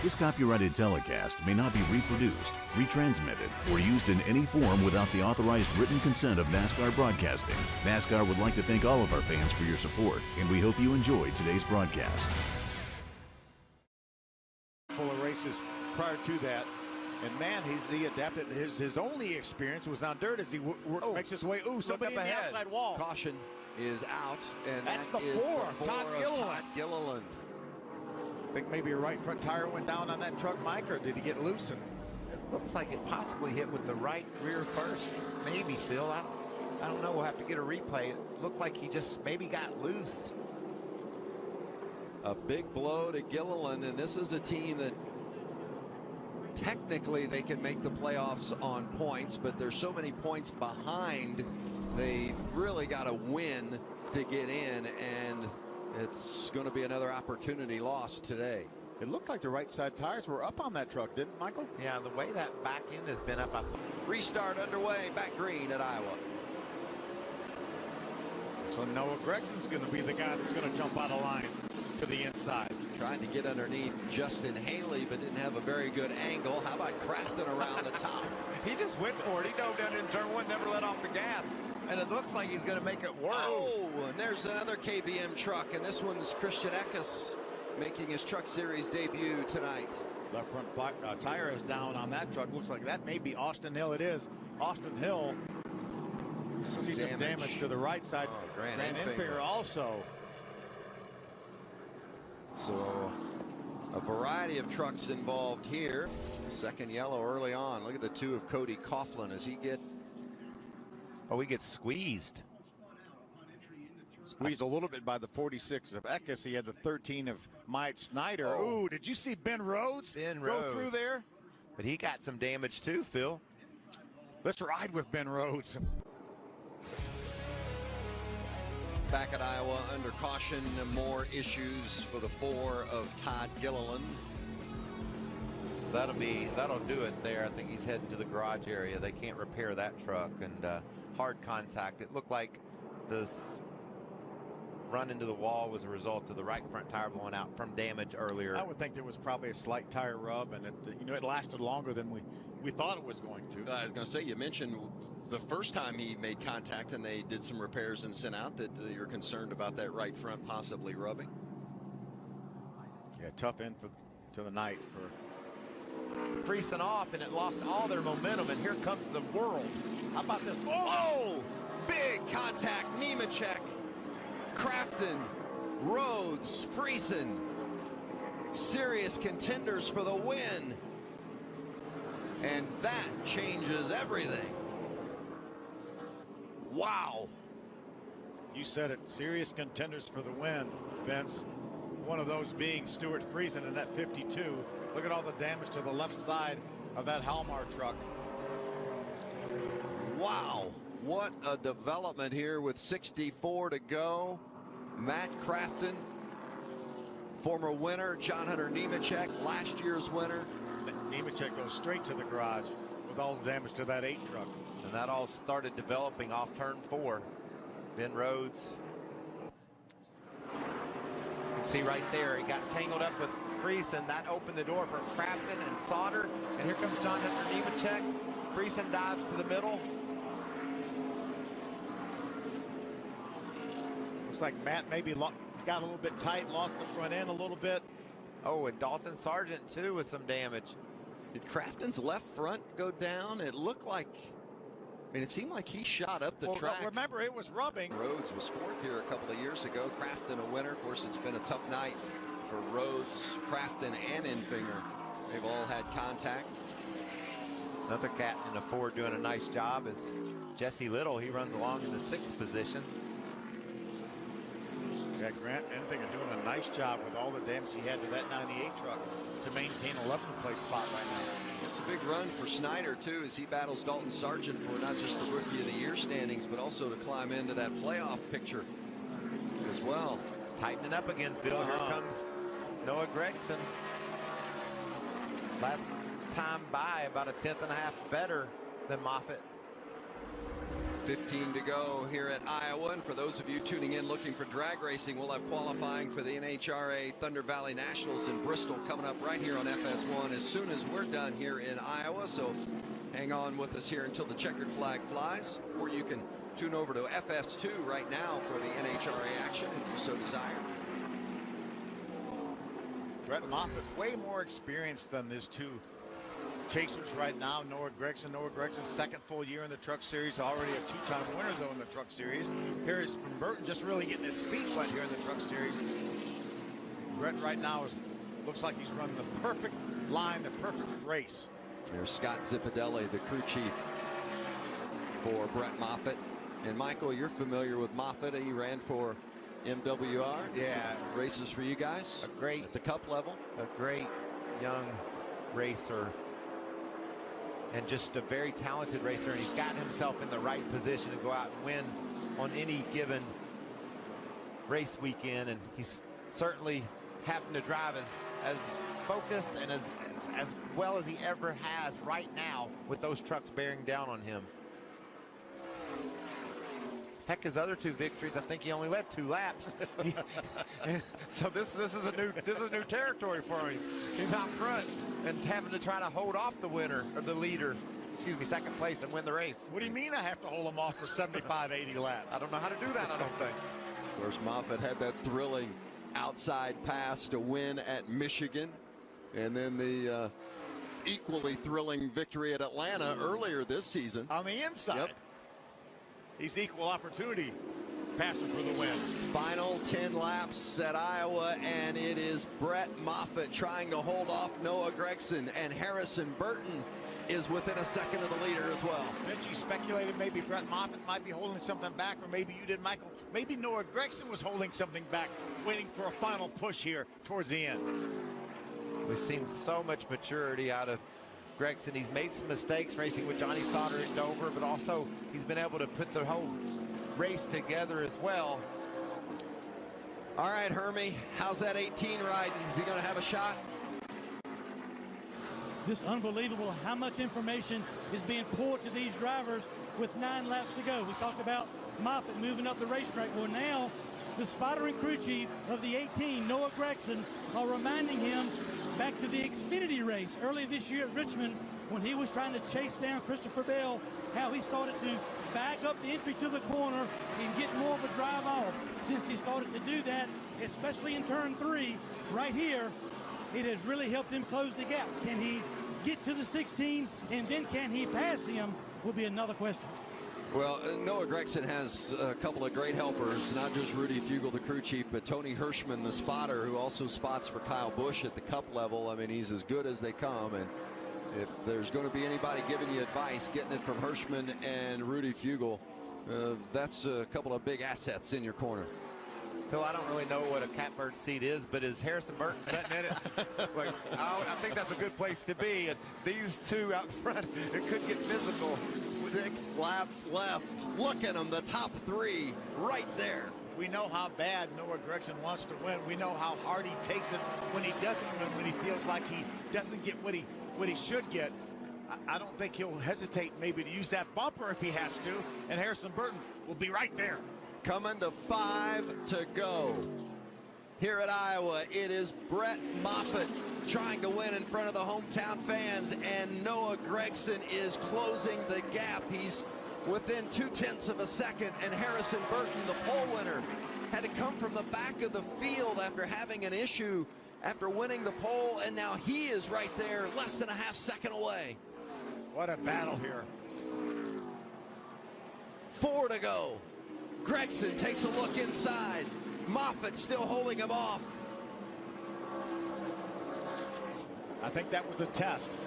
This copyrighted telecast may not be reproduced, retransmitted, or used in any form without the authorized written consent of NASCAR Broadcasting. NASCAR would like to thank all of our fans for your support, and we hope you enjoyed today's broadcast. Full of races prior to that. And man, he adapted. His only experience was on dirt as he makes his way. Ooh, somebody in the outside wall. Caution is out, and that's that the is four. The Todd Gilliland. I think maybe a right front tire went down on that truck, Mike, or did he get loose? It looks like it possibly hit with the right rear first. Maybe, Phil. I don't know. We'll have to get a replay. It looked like he just maybe got loose. A big blow to Gilliland, and this is a team that technically they can make the playoffs on points, but there's so many points behind. They've really got to win to get in, and it's going to be another opportunity lost today. It looked like the right side tires were up on that truck, didn't it, Michael? Yeah, the way that back end has been up. Restart underway, back green at Iowa. So Noah Gregson's going to be the guy that's going to jump out of line to the inside. Trying to get underneath Justin Haley, but didn't have a very good angle. How about Crafton around the top? He just went for it. He dove down in turn one, never let off the gas. And it looks like he's going to make it work. Oh, and there's another KBM truck, and this one's Christian Eckes making his Truck Series debut tonight. Left front tire is down on that truck. Looks like that may be Austin Hill. It is Austin Hill. See some damage to the right side. Oh, Grand Enfinger also. So a variety of trucks involved here. Second yellow early on. Look at the two of Cody Coughlin as he gets. Oh, he gets squeezed. Squeezed a little bit by the 46 of Eckes. He had the 13 of Myatt Snyder. Oh. Ooh, did you see Ben Rhodes go through there? But he got some damage too, Phil. Let's ride with Ben Rhodes. Back at Iowa under caution, more issues for the four of Todd Gilliland. That'll do it there. I think he's heading to the garage area. They can't repair that truck, and hard contact. It looked like this run into the wall was a result of the right front tire blowing out from damage earlier. I would think there was probably a slight tire rub, and it lasted longer than we thought it was going to. I was going to say, you mentioned the first time he made contact and they did some repairs and sent out that you're concerned about that right front possibly rubbing. Yeah, tough end to the night for Friesen off, and it lost all their momentum, and here comes the world. How about this? Oh, big contact. Nemechek, Crafton, Rhodes, Friesen, serious contenders for the win, and that changes everything. Wow. You said it, serious contenders for the win, Vince. One of those being Stuart Friesen in that 52. Look at all the damage to the left side of that Halmar truck. Wow, what a development here with 64 to go. Matt Crafton, former winner. John Hunter Nemechek, last year's winner. Nemechek goes straight to the garage with all the damage to that 8 truck. And that all started developing off turn 4. Ben Rhodes. You can see right there, he got tangled up with Friesen. That opened the door for Crafton and Sauter. And here comes John Hunter Nemechek. Friesen dives to the middle. Looks like Matt maybe got a little bit tight, lost the front end a little bit. Oh, and Dalton Sargent too with some damage. Did Crafton's left front go down? It looked like, I mean, it seemed like he shot up the track. Remember, it was rubbing. Rhodes was 4th here a couple of years ago. Crafton a winner. Of course, it's been a tough night for Rhodes, Crafton, and Enfinger. They've all had contact. Another cat in the Ford doing a nice job is Jesse Little. He runs along in the 6th position. Yeah, Grant Enfinger doing a nice job with all the damage he had to that 98 truck to maintain 11th place spot right now. It's a big run for Snyder, too, as he battles Dalton Sargent for not just the Rookie of the Year standings, but also to climb into that playoff picture as well. It's tightening up again, Phil. Here comes Noah Gregson. Last time by about a 10th and a half better than Moffitt. 15 to go here at Iowa. And for those of you tuning in looking for drag racing, we'll have qualifying for the NHRA Thunder Valley Nationals in Bristol coming up right here on FS1 as soon as we're done here in Iowa. So hang on with us here until the checkered flag flies, or you can tune over to FS2 right now for the NHRA action if you so desire. Brett Moffitt, way more experienced than these two chasers right now. Noah Gregson, second full year in the Truck Series, already a two-time winner though in the Truck Series. Harrison Burton just really getting his feet wet here in the Truck Series. Brett right now looks like he's running the perfect line, the perfect race. There's Scott Zipadelli, the crew chief for Brett Moffitt. And Michael, you're familiar with Moffitt. He ran for MWR. Yeah, races for you guys. A great at the Cup level. A great young racer, and just a very talented racer. And he's gotten himself in the right position to go out and win on any given race weekend. And he's certainly having to drive as focused and as well as he ever has right now with those trucks bearing down on him. Heck, his other two victories, I think he only led 2 laps. So this is a new territory for him. He's out front and having to try to hold off the winner or the leader, excuse me, second place, and win the race. What do you mean I have to hold him off for 75, 80 laps? I don't know how to do that, I don't think. Of course, Moffitt had that thrilling outside pass to win at Michigan, and then the equally thrilling victory at Atlanta earlier this season. On the inside. Yep. He's equal opportunity passer for the win. Final 10 laps at Iowa, and it is Brett Moffitt trying to hold off Noah Gregson, and Harrison Burton is within a second of the leader as well. Benji speculated maybe Brett Moffitt might be holding something back, or maybe you did, Michael. Maybe Noah Gregson was holding something back, waiting for a final push here towards the end. We've seen so much maturity out of Gregson. He's made some mistakes racing with Johnny Sauter at Dover, but also he's been able to put the whole race together as well. All right, Hermie, how's that 18 riding? Is he going to have a shot? Just unbelievable how much information is being poured to these drivers with 9 laps to go. We talked about Moffitt moving up the racetrack. Well, now the spotter and crew chief of the 18, Noah Gregson, are reminding him back to the Xfinity race early this year at Richmond when he was trying to chase down Christopher Bell, how he started to back up the entry to the corner and get more of a drive off. Since he started to do that, especially in turn 3 right here, it has really helped him close the gap. Can he get to the 16, and then can he pass him, will be another question. Well, Noah Gregson has a couple of great helpers, not just Rudy Fugle, the crew chief, but Tony Hirschman, the spotter, who also spots for Kyle Busch at the Cup level. I mean, he's as good as they come, and if there's going to be anybody giving you advice, getting it from Hirschman and Rudy Fugle, that's a couple of big assets in your corner. Phil, I don't really know what a catbird seat is, but is Harrison Burton sitting in it? Like, I think that's a good place to be. And these two out front, it could get physical. 6 laps left. Look at them, the top 3 right there. We know how bad Noah Gregson wants to win. We know how hard he takes it when he doesn't win, when he feels like he doesn't get what he should get. I don't think he'll hesitate maybe to use that bumper if he has to, and Harrison Burton will be right there. Coming to 5 to go. Here at Iowa, it is Brett Moffitt trying to win in front of the hometown fans, and Noah Gregson is closing the gap. He's within 0.2 of a second, and Harrison Burton, the pole winner, had to come from the back of the field after having an issue after winning the pole, and now he is right there, less than a half second away. What a battle here. 4 to go. Gregson takes a look inside. Moffitt still holding him off. I think that was a test.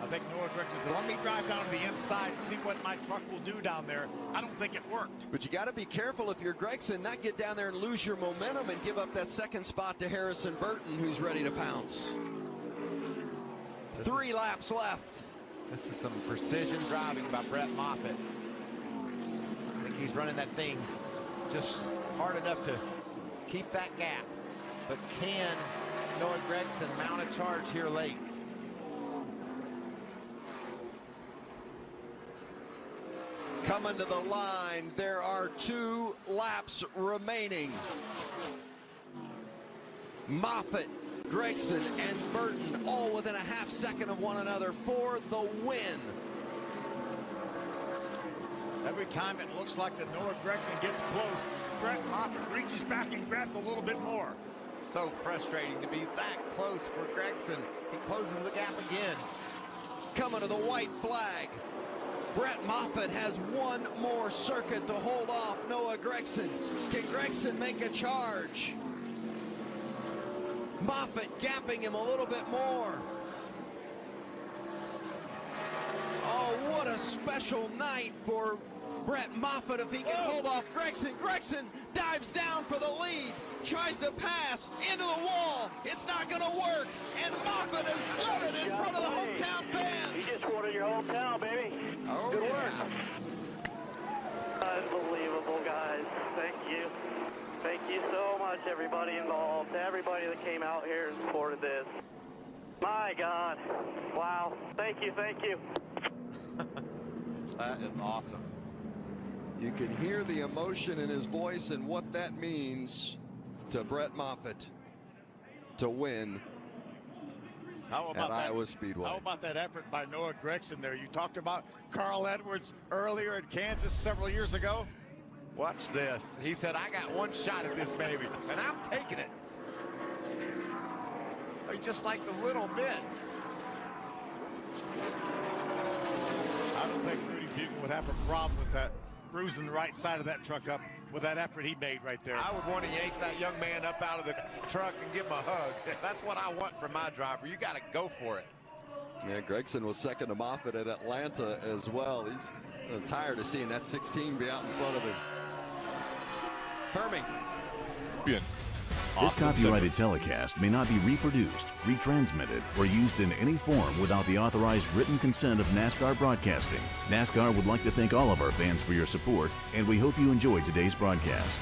I think Noah Gregson said, let me drive down to the inside and see what my truck will do down there. I don't think it worked. But you got to be careful if you're Gregson, not get down there and lose your momentum and give up that second spot to Harrison Burton, who's ready to pounce. 3 laps left. This is some precision driving by Brett Moffitt. I think he's running that thing just hard enough to keep that gap. But can Noah Gregson mount a charge here late? Coming to the line, there are 2 laps remaining. Moffitt, Gregson, and Burton all within a half second of one another for the win. Every time it looks like that Noah Gregson gets close, Brett Moffitt reaches back and grabs a little bit more. So frustrating to be that close for Gregson. He closes the gap again. Coming to the white flag. Brett Moffitt has one more circuit to hold off Noah Gregson. Can Gregson make a charge? Moffitt gapping him a little bit more. Oh, what a special night for Brett Moffitt if he can hold off Gregson. Gregson dives down for the lead, tries to pass into the wall. It's not going to work, and Moffitt has done it in front of the hometown fans. You just wanted your hometown, baby. Oh, good yeah. work. Unbelievable, guys. Thank you. Thank you so much, everybody involved, everybody that came out here and supported this. My God. Wow. Thank you, thank you. That is awesome. You can hear the emotion in his voice and what that means to Brett Moffitt to win How at about that, Iowa Speedway. How about that effort by Noah Gregson there? You talked about Carl Edwards earlier in Kansas several years ago. Watch this. He said, I got one shot at this baby, and I'm taking it. He just like the little bit. I don't think Rudy Bugle would have a problem with that, bruising the right side of that truck up with that effort he made right there. I would want to yank that young man up out of the truck and give him a hug. That's what I want from my driver. You got to go for it. Yeah, Gregson was second to Moffitt at Atlanta as well. He's tired of seeing that 16 be out in front of him. Herming. This copyrighted telecast may not be reproduced, retransmitted, or used in any form without the authorized written consent of NASCAR Broadcasting. NASCAR would like to thank all of our fans for your support, and we hope you enjoyed today's broadcast.